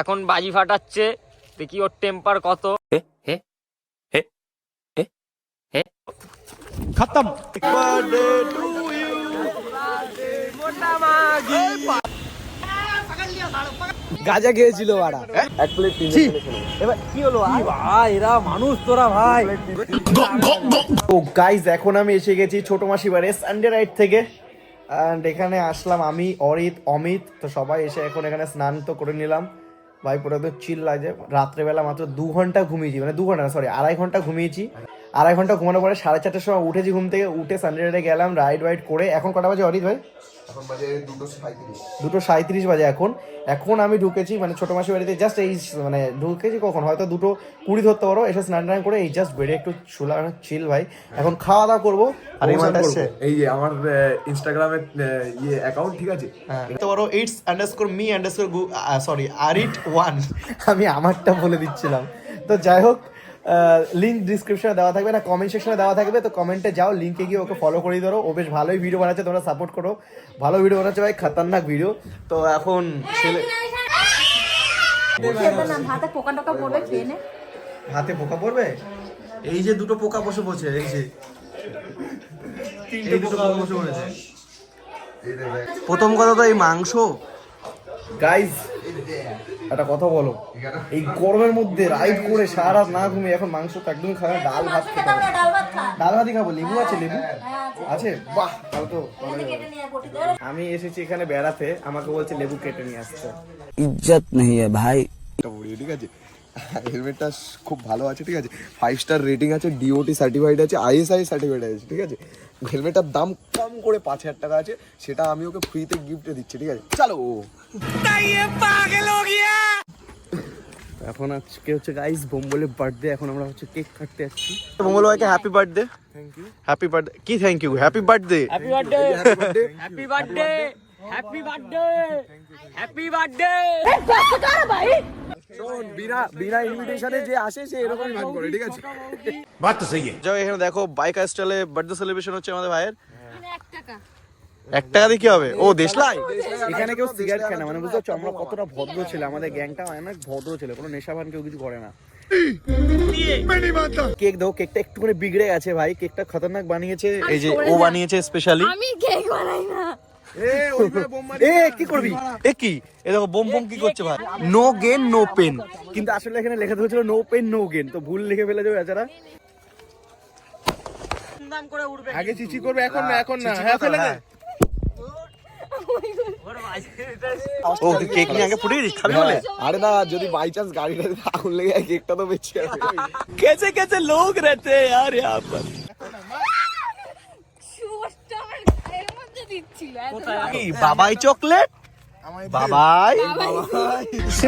এখন বাজি ফাটাচ্ছে, দেখি ওর টেম্পার কত। खत्म। গাজা খেয়েছিল ওরা, এক প্লেট এবার কি হলো ভাই, এরা মানুষ তোরা ভাই। তো গাইজ এখন আমি এসে গেছি ছোট মাসি বাড়ি সানডে রাইড থেকে, অ্যান্ড এখানে আসলাম আমি, অরিত, অমিত, তো সবাই এসে এখন এখানে স্নান তো করে নিলাম ভাই। পুরো একদম চিল লাগছে। রাত্রেবেলা মাত্র 2 ঘন্টা ঘুমিয়েছি, মানে 2 ঘন্টা না সরি 2.5 ঘন্টা ঘুমিয়েছি। 2.5 ঘন্টা ঘুমানোর পরে 4:30টার সময় উঠেছি ঘুম থেকে, উঠে সানডে রাইডে গেলাম, রাইড ওয়াইড করে। এখন কটা বাজে অরিত ভাই? এখন বাজে 2:37। 2:37 বাজে এখন আমি ঢুকেছি মানে ছোট মাসির বাড়িতে, জাস্ট এই মানে ঢুকেছি কখন হয়তো 2:20 ধরতে পারো। এসে স্নান টান করে এই জাস্ট বেডে একটু শুলাম, চিল ভাই। এখন খাওয়া দাওয়া করবো। আর এই যে আমার ইনস্টাগ্রামে ইয়ে অ্যাকাউন্ট, ঠিক আছে, হ্যাঁ তো বড় its_me_arit1 আমি আমারটা বলে দিচ্ছিলাম। তো যাই হোক, লিঙ্ক ডিসক্রিপশনে দেওয়া থাকবে না, কমেন্ট সেকশনে দেওয়া থাকবে, তো কমেন্টে যাও, লিঙ্কে গিয়ে ওকে ফলো করে ধরো। ও বেশ ভালোই ভিডিও বানাচ্ছে, তোমরা সাপোর্ট করো। ভালো ভিডিও বানাচ্ছে ভাই, খতরনাক ভিডিও। তো এখন ছেলে হাতে পোকা পড়বে, এই যে দুটো পোকা বসে বসে, এই যে এই দুটো পোকা বসে পড়েছে। প্রথম কথা তো এই মাংস। গাইজ একটা কথা বলো, এই গরমের মধ্যে রাইড করে সারা রাত না ঘুমিয়ে এখন মাংস তো একদমই খাবে। ডাল ভাত খেতে হবে, ডাল ভাতই খাবো। লেবু আছে? লেবু আছে? বাহ, তাহলে তো আমি এসেছি এখানে বেড়াতে, আমাকে বলছে লেবু কেটে নিয়ে আসছে। ইজ্জত নেই ভাই। ঠিক আছে, হেলমেটটা খুব ভালো আছে, ঠিক আছে, 5 স্টার রেটিং আছে, ডিওটি সার্টিফাইড আছে, আইএসআই সার্টিফাইড আছে, ঠিক আছে। হেলমেটটার দাম কম করে 5,000 টাকা আছে, সেটা আমি ওকে ফ্রিতে গিফটে দিচ্ছি, ঠিক আছে। চলো, এখন আজকে হচ্ছে গাইস বোম্বলের বার্থডে, এখন আমরা হচ্ছে কেক কাটতে যাচ্ছি। বোম্বল ভাইকে happy birthday. Thank you. Happy birthday কি? Thank you, happy birthday. Happy birthday, happy birthday, happy birthday, happy birthday. শোন, বিনা ইনভিটেশনে যে আসে সে এরকমই ভান করে, ঠিক আছে। বাত তো সহি যাও, এখানে দেখো বাইক স্টাইলে বার্থডে সেলিব্রেশন হচ্ছে আমাদের ভাইয়ের। 1 টাকা দিয়ে কি হবে? ও দেশলাই। এখানে কেউ সিগারেট খায় না, মানে বুঝতে পারছো আমরা কতটা ভদ্র ছিল, আমাদের গ্যাংটা অনেক ভদ্র ছিল, কোনো নেশাভান কেউ কিছু করে না। কেক দাও, কেকটা একটু করে বিগড়ে গেছে ভাই, কেকটা খতরনাক বানিয়েছে, এই যে ও বানিয়েছে স্পেশালি। আমি কেক বানাই না। কি করবি? কি এ দেখো বোম বোম কি করছে ভাই? নো গেন নো পেন, কিন্তু আসলে এখানে লেখা হয়েছিল নো পেন নো গেন, তো ভুল লিখে ফেলে যাবে বেচারা। আগে চিচি করবে, এখন না, এখন না। হ্যাঁ ফেলে দে। ও কেক নিয়ে আগে ফুটিয়ে দিস, খাবি বলে? আরে না, যদি বাই চান্স গাড়িটা আগুন লেগে যায়, কেকটা তো বেঁচে যাবে। कैसे कैसे लोग रहते हैं यार यहाँ पर। সুসটা আমার গায়ের মধ্যে দিচ্ছিল। বাবাই চকলেট, বাবাই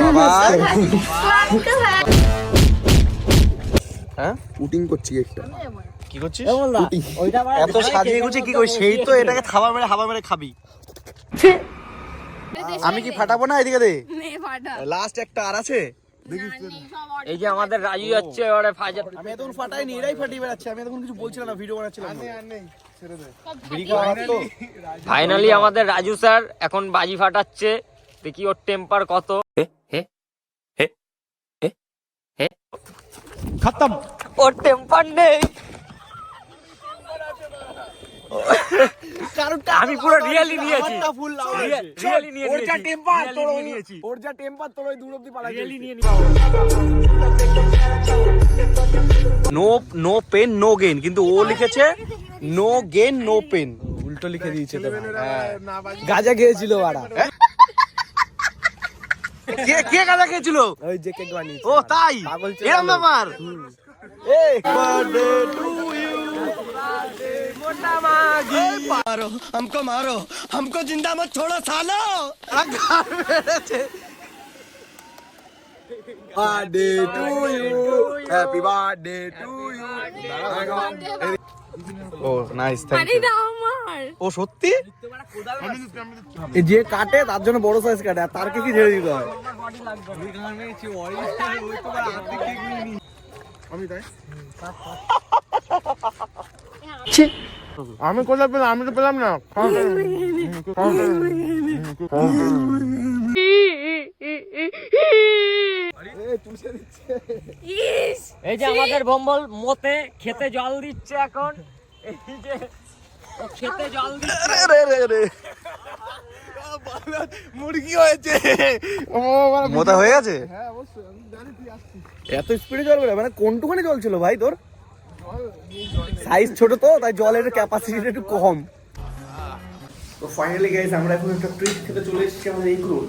বাবাই। হ্যাঁ পুটিং করছি কেকটা। কি করছিস? এত সাজিয়ে গুছিয়ে কি করিস? সেই তো এটাকে হাওয়া মেরে খাবি। আমি কি ফাটাবো না? এদিকে দে, নে ফাটা। লাস্ট একটা আর আছে। এই যে আমাদের রাজু যাচ্ছে এবারে ফাজার। আমি এতক্ষণ ফাটাইনি, এরাই ফাটিয়ে বেড়াচ্ছে। আমি এতক্ষণ কিছু বলছিলাম না, ভিডিও বানাচ্ছিলাম। ফাইনালি আমাদের রাজু স্যার এখন বাজি ফাটাচ্ছে, দেখি ওর টেম্পার কত। খতম। ওর টেম্পার নেই। আমি পুরো রিয়েলি নিয়েছি, রিয়েলি নিয়ে ওর যা টেম্পার তোর নিয়েছি, ওর যা টেম্পার তোর ওই দূর অবধি পালাই। রিয়েলি নিয়ে নো পেন নো গেইন, কিন্তু ও লিখেছে নো গেইন নো পেন, উল্টো লিখে দিয়েছে তো। গাজা খেয়েছিল ওরা। কে গাজা খেয়েছিল? ওই যে কেক বানিয়েছে। ও তাই, এরকম ব্যাপার। हमको मारो, हमको जिंदा मत छोड़ो सालो। Birthday to you, happy birthday to you. Oh nice, thank আরে ইউ। না আমার। ও সত্যি যে কাটে তার জন্য বড় সাইজ কাটে, আর তার কি ঝেড়ে দিতে হয়। আমি কোথায় পেলাম? আমি তো পেলাম না। চুষে দিচ্ছে। ইস এই যে আমাদের ভম্বল মতে খেতে জল দিচ্ছে এখন, এই যে ও খেতে জল দিচ্ছে। মুরগি হয়েছে, মোটা হয়ে গেছে। এত স্পিডে জল বেরোয়, মানে কোনটুখানি জল ছিল ভাই তোর? সাইজ ছোট তো, তাই জলের ক্যাপাসিটিটা একটু কম। তো ফাইনালি গাইস আমরা এখন একটা ট্রিট খেতে চলে এসেছি আমাদের এই গ্রুপ।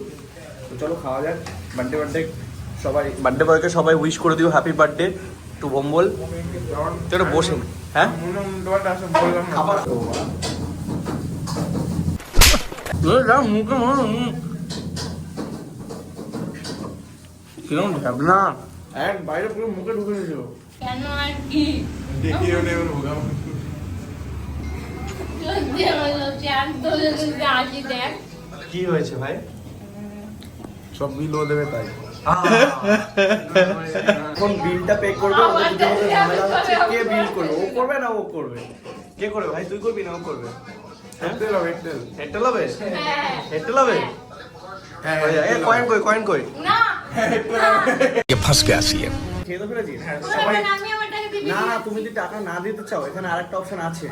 তো চলো খাওয়া যাক। বার্থডে সবাই, বার্থডে বয়কে সবাই উইশ করে দিও হ্যাপি বার্থডে টু ভম্বল। তুই একটু বসেন। হ্যাঁ খাবার কিরকম ভাবনা এক বাইরে পুরো মুখে ঢুকে নিয়েছিল। কেন আর কি আসি দেখ কি হয়েছে ভাই? সব বিল ও দেবে তাই। এখন বিলটা পে করবে, ওদের দুজনের মধ্যে ঝামেলা হচ্ছে, কে বিল করবে? ও করবে না ও করবে? কে করবে ভাই? তুই করবি না ও করবে? হেডটেল হবে? হেডটেল হবে? হ্যাঁ কয়েন কই না খেয়ে তো ফেলেছিস? আমি আমার টাকা দিবি না না, তুমি যদি টাকা না দিতে চাও এখানে আরেকটা অপশন আছে,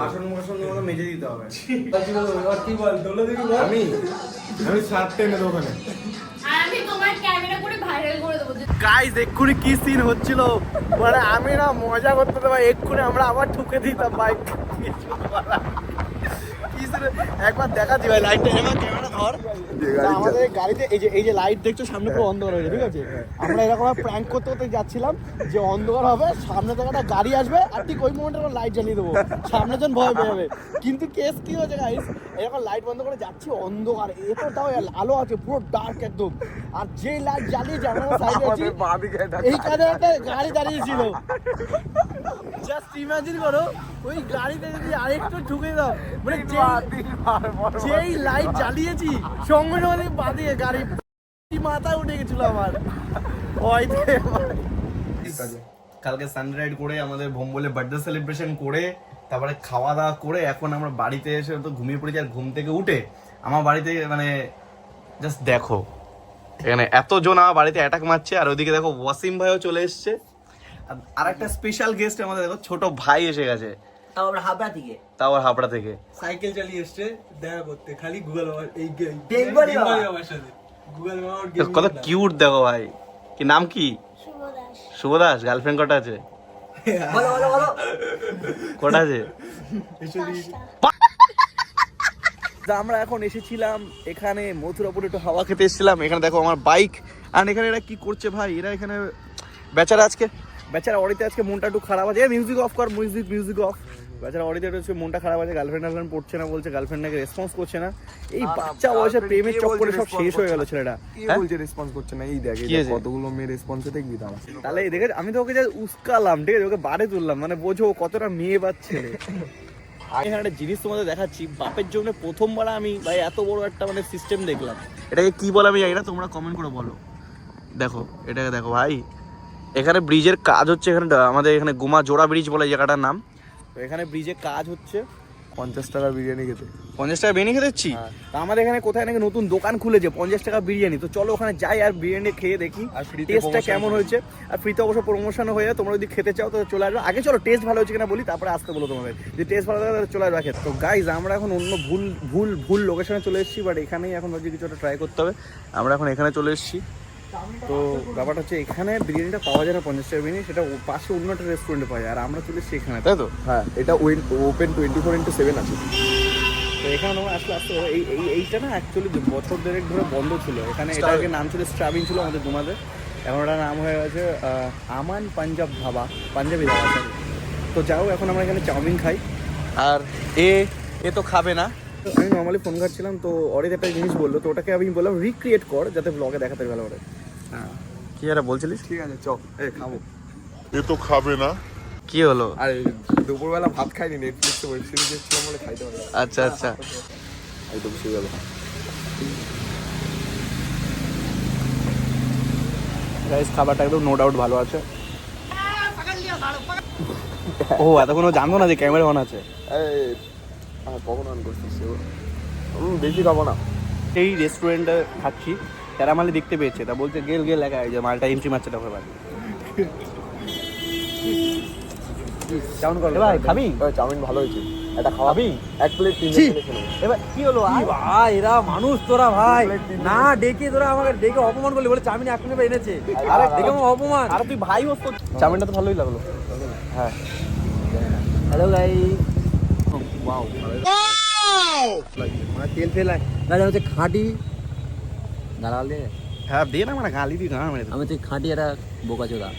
বাসন মতো মেজে দিতে হবে। আমি শার্ট টেনে দেবো ওখানে। আর আমি তোমার ক্যামেরা করে ভাইরাল করে দেবো গাইস এক্ষুনি কি সিন হচ্ছিল, মানে আমি না মজা করতে তো ভাই, এক্ষুনি আমরা আবার ঠুকে দিতাম বাইক। একবার দেখাচ্ছি ভাই, লাইটটা এবার ক্যামেরা ধর। তা আমাদের গাড়িতে এই যে লাইট দেখছো সামনে পুরো অন্ধকার হয়ে ঠিক আছে, আমরা এরকম প্র্যাঙ্ক করতে করতে যাচ্ছিলাম যে অন্ধকার হবে, সামনে থেকে একটা গাড়ি আসবে আর ঠিক ওই মোমেন্টে আমরা লাইট জ্বালিয়ে দেবো, সামনে জন ভয় পেয়ে যাবে। কিন্তু কেস কি হয়েছে গাইস, এরকম লাইট বন্ধ করে যাচ্ছি অন্ধকার, এতো তাও আলো আছে পুরো ডার্ক একদম, আর যে লাইট জ্বালিয়েছে আমরা সাইডে আছি, এইখানে একটা গাড়ি দাঁড়িয়েছিল। জাস্ট ইমাজিন করো ওই গাড়িতে যদি আরেকটু ঢুকে দাও, মানে যেই লাইট জ্বালিয়েছি সঙ্গে সঙ্গে বাদিয়ে গাড়ি মাথায় উঠে গেছিল আমার। কালকে সানরাইড করে আমাদের ভম্বলে বার্থডে সেলিব্রেশন করে তারপরে খাওয়া দাওয়া করে এখন আমরা বাড়িতে এসে তো ঘুমিয়ে পড়েছি, আর ঘুম থেকে উঠে আমার বাড়িতে মানে জাস্ট দেখো এখানে এতজন আমার বাড়িতে অ্যাটাক মারছে, আর ওইদিকে দেখো ওয়াসিম ভাইও চলে এসছে, আর একটা স্পেশাল গেস্ট আমাদের দেখো ছোট ভাই এসে গেছে, তাও আবার হাবড়া থেকে সাইকেল চালিয়ে এসছে দেখা করতে, খালি গুগল এই আমার সাথে গুগল কত কিউট দেখো ভাই। কি নাম কি? শুভ দাস। গার্লফ্রেন্ড কটা আছে? কটা আছে? আমরা এখন এসেছিলাম এখানে মথুরাপুরে একটু হাওয়া খেতে এসেছিলাম। এখানে দেখো আমার বাইক, আর এখানে এরা কি করছে ভাই, এরা এখানে বেচারা অরিতে আজকে মনটা একটু খারাপ আছে। মিউজিক অফ কর, মিউজিক অফ। বেচারা অরিতে হচ্ছে মনটা খারাপ আছে, গার্লফ্রেন্ড পড়ছে না, বলছে গার্লফ্রেন্ড নাকি রেসপন্স করছে না। এই বাচ্চা বয়সে প্রেমের চক্করে সব শেষ হয়ে গেল ছেলেটা। কে বলছে রেসপন্স করছে না? এই দেখ কতগুলো মেয়ে রেসপন্সে দেখবি দাঁড়া। তাহলে দেখে আমি তো ওকে যা উস্কালাম, ঠিক আছে, ওকে বাড়ে তুললাম, মানে বোঝো কতটা মেয়ে বাচ্চা। এখানে একটা জিনিস তোমাদের দেখাচ্ছি, বাপের জন্য প্রথমবার আমি ভাই এত বড় একটা মানে সিস্টেম দেখলাম। এটাকে কি বলে আমি জানি না, তোমরা কমেন্ট করে বলো। দেখো এটাকে দেখো ভাই, এখানে ব্রিজের কাজ হচ্ছে, এখানে আমাদের এখানে গুমা জোড়া ব্রিজ বলে জায়গাটার নাম। তো এখানে ব্রিজের কাজ হচ্ছে, 50 টাকা বিরিয়ানি খেতে। 50 টাকা বিরিয়ানি খেতেছি। তা আমাদের এখানে কোথায় নাকি নতুন দোকান খুলেছে 50 টাকা বিরিয়ানি। তো চলো ওখানে যাই আর বিরিয়ানি খেয়ে দেখি টেস্টটা কেমন হয়েছে। আর ফ্রিতে অবশ্য প্রমোশন হয়ে যায়, তোমরা যদি খেতে চাও তো চলে আসবে। আগে চলো টেস্ট ভালো হচ্ছে কিনা বলি, তারপরে আসতে বলো তোমাদের। যদি টেস্ট ভালো থাকে তাহলে চলে আসবে খেতে। তো গাইজ আমরা এখন অন্য ভুল লোকেশনে চলে এসেছি, বাট এখানেই এখন ভাবছি কিছু একটা ট্রাই করতে হবে। আমরা এখন এখানে চলে এসেছি। তো ব্যাপারটা হচ্ছে এখানে বিরিয়ানিটা পাওয়া যায় না 50 টাকা বিরিয়ানি, সেটা পাশে অন্য একটা রেস্টুরেন্টে পাওয়া যায়, আর আমরা চলে এসেছি এখানে, তাই তো? হ্যাঁ, এটা ওপেন 24x7 আছে। তো এখানে আমরা আসতে এইটা না অ্যাকচুয়ালি বছর দেড়েক ধরে বন্ধ ছিল। এখানে এটা আগে নাম ছিল স্ট্রাবিং ছিল আমাদের দুমাতে, এখন ওটার নাম হয়ে গেছে আমান পাঞ্জাবি ধাবা। তো যাও এখন আমরা এখানে চাউমিন খাই, আর এ তো খাবে না। আমি নর্মালি ফোন ঘাটছিলাম, তো অরিত একটা জিনিস বললো, তো ওটাকে আমি বললাম রিক্রিয়েট কর যাতে ব্লগে দেখাতে ভালো করে। হ্যাঁ কি আর বলছিলিস? ঠিক আছে চ, খাবো। এ তো খাবে না। কি হলো? আর দুপুরবেলা ভাত খাইনি, নেটফ্লিক্সে ওয়েব সিরিজ দেখছিলাম বলে খাইতে পারি। আচ্ছা একদম শুয়ে গেল। গাইস খাবারটা একদম নো ডাউট ভালো আছে। ও এতক্ষণ জানতো না যে ক্যামেরা অন আছে। কখন অন করছিস? বেশি খাবো না। এই রেস্টুরেন্টে খাচ্ছি, তেরা মালে দেখতে পেয়েছে, তা বলছে গেল গেল একা, এই যে মালটা এন্ট্রি মারছে তখন বাকি। কেমন করলো ভাই, খাবি? চাউমিন ভালো হয়েছে, এটা খাওয়াবি? এক প্লেট 3 জনে খেলো। এবার কি হলো ভাই, এরা মানুষ তোরা ভাই, না ডেকে তোরা আমাকে ডেকে অপমান করলি, বলে চাউমিন এক প্লেট এনেছে, আরে দেখে আমার অপমান। আরে তুই ভাই হস তো, চাউমিনটা তো ভালোই লাগলো। হ্যাঁ হ্যালো গাইস, ওয়াও মানে তেল ফেল না হচ্ছে খাঁটি দাঁড়ালে। হ্যাঁ দে না, মানে গালি দি না, মানে আমি হচ্ছে খাঁটি একটা বোকা চোদা।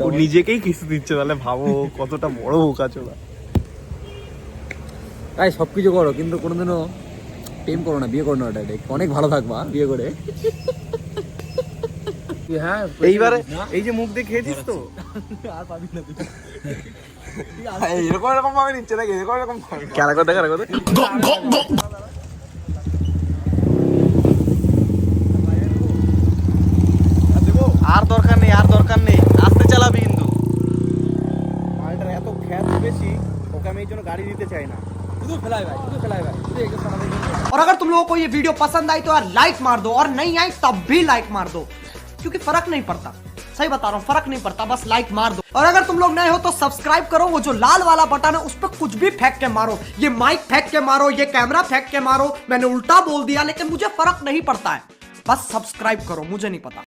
ও নিজেকেই কিছু দিচ্ছে, তাহলে ভাবো কতটা বড় বোকা চোদা। তাই সব কিছু করো কিন্তু কোনোদিনও প্রেম করো না, বিয়ে করো না, ওটা অনেক ভালো থাকবা বিয়ে করে। হ্যাঁ এইবারে এই যে মুখ দিয়ে খেয়েছিস তো, আর পাবি না তুই। এরকম এরকম ভাবে নিচ্ছে নাকি? এরকম এরকম ভাবে কেন কথা কেন কথা আর দরকার নেই, আর দরকার নেই, আস্তে চালাবি কিন্তু। মালটার এত খ্যাত বেশি, ওকে আমি এই জন্য গাড়ি দিতে চাই না। শুধু ফেলাই ভাই, শুধু ফেলাই ভাই, শুধু একে ফেলাই। और अगर तुम लोगों को ये वीडियो पसंद आई तो यार लाइक मार दो, और नहीं आई तब भी लाइक मार दो, क्योंकि फर्क नहीं पड़ता। सही बता रहा हूँ, फर्क नहीं पड़ता, बस लाइक मार दो। और अगर तुम लोग नए हो तो सब्सक्राइब करो, वो जो लाल वाला बटन है उस पर कुछ भी फेंक के मारो, ये माइक फेंक के मारो, ये कैमरा फेंक के मारो, मैंने उल्टा बोल दिया लेकिन मुझे फर्क नहीं पड़ता है, बस सब्सक्राइब करो, मुझे नहीं पता।